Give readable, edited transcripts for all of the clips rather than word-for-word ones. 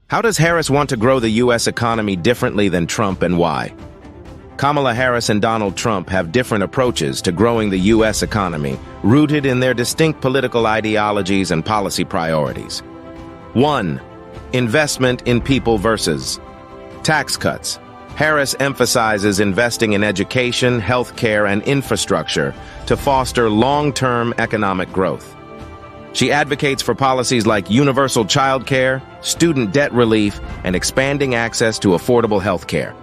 How does Harris want to grow the U.S. economy differently than Trump, and why? Kamala Harris and Donald Trump have different approaches to growing the U.S. economy, rooted in their distinct political ideologies and policy priorities. 1. Investment in people versus tax cuts. Harris emphasizes investing in education, healthcare, and infrastructure to foster long-term economic growth. She advocates for policies like universal child care, student debt relief, and expanding access to affordable health care.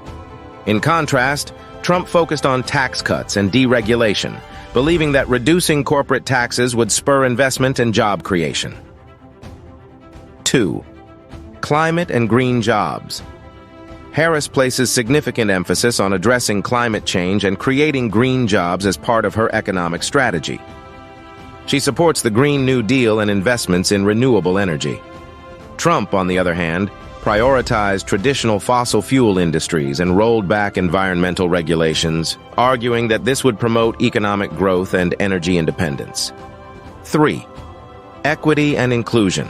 In contrast, Trump focused on tax cuts and deregulation, believing that reducing corporate taxes would spur investment and job creation. 2. Climate and green jobs. Harris places significant emphasis on addressing climate change and creating green jobs as part of her economic strategy. She supports the Green New Deal and investments in renewable energy. Trump, on the other hand, prioritized traditional fossil fuel industries and rolled back environmental regulations, arguing that this would promote economic growth and energy independence. 3. Equity and inclusion.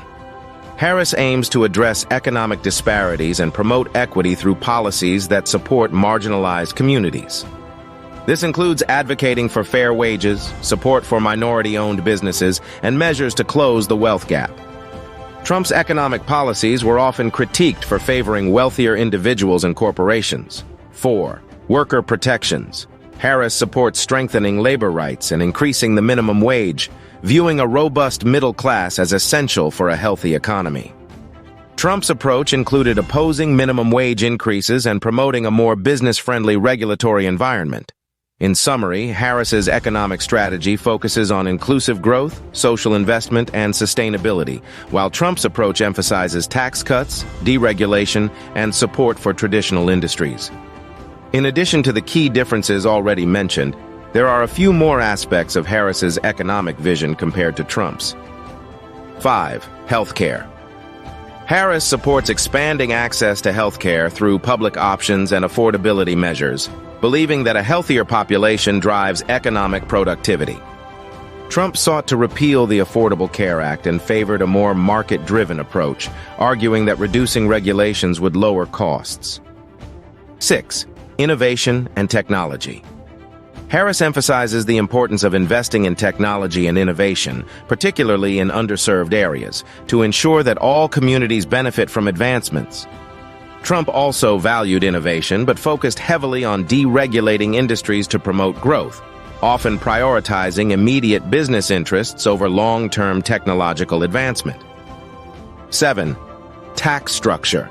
Harris aims to address economic disparities and promote equity through policies that support marginalized communities. This includes advocating for fair wages, support for minority-owned businesses, and measures to close the wealth gap. Trump's economic policies were often critiqued for favoring wealthier individuals and corporations. 4. Worker protections. Harris supports strengthening labor rights and increasing the minimum wage, viewing a robust middle class as essential for a healthy economy. Trump's approach included opposing minimum wage increases and promoting a more business-friendly regulatory environment. In summary, Harris's economic strategy focuses on inclusive growth, social investment, and sustainability, while Trump's approach emphasizes tax cuts, deregulation, and support for traditional industries. In addition to the key differences already mentioned, there are a few more aspects of Harris's economic vision compared to Trump's. 5. Healthcare. Harris supports expanding access to healthcare through public options and affordability measures, believing that a healthier population drives economic productivity. Trump sought to repeal the Affordable Care Act and favored a more market-driven approach, arguing that reducing regulations would lower costs. 6. Innovation and technology. Harris emphasizes the importance of investing in technology and innovation, particularly in underserved areas, to ensure that all communities benefit from advancements. Trump also valued innovation but focused heavily on deregulating industries to promote growth, often prioritizing immediate business interests over long-term technological advancement. 7. Tax structure.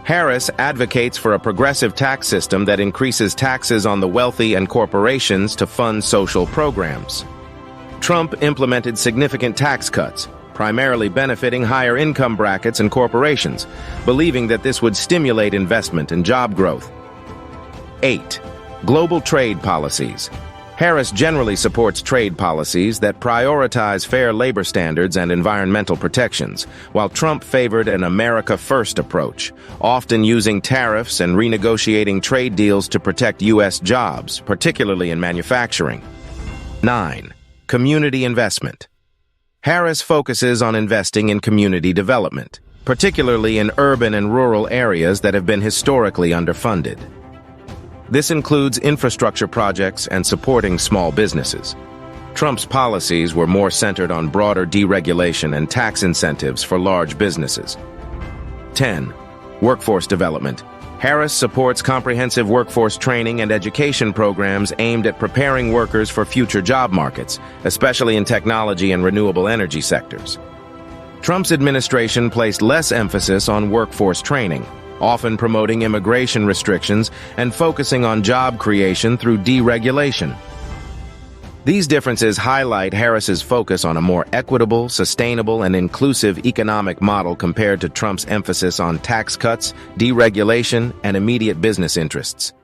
Harris advocates for a progressive tax system that increases taxes on the wealthy and corporations to fund social programs. Trump implemented significant tax cuts, primarily benefiting higher income brackets and corporations, believing that this would stimulate investment and job growth. 8. Global trade policies. Harris generally supports trade policies that prioritize fair labor standards and environmental protections, while Trump favored an America First approach, often using tariffs and renegotiating trade deals to protect U.S. jobs, particularly in manufacturing. 9. Community investment. Harris focuses on investing in community development, particularly in urban and rural areas that have been historically underfunded. This includes infrastructure projects and supporting small businesses. Trump's policies were more centered on broader deregulation and tax incentives for large businesses. 10. Workforce development. Harris supports comprehensive workforce training and education programs aimed at preparing workers for future job markets, especially in technology and renewable energy sectors. Trump's administration placed less emphasis on workforce training, often promoting immigration restrictions and focusing on job creation through deregulation. These differences highlight Harris's focus on a more equitable, sustainable, and inclusive economic model compared to Trump's emphasis on tax cuts, deregulation, and immediate business interests.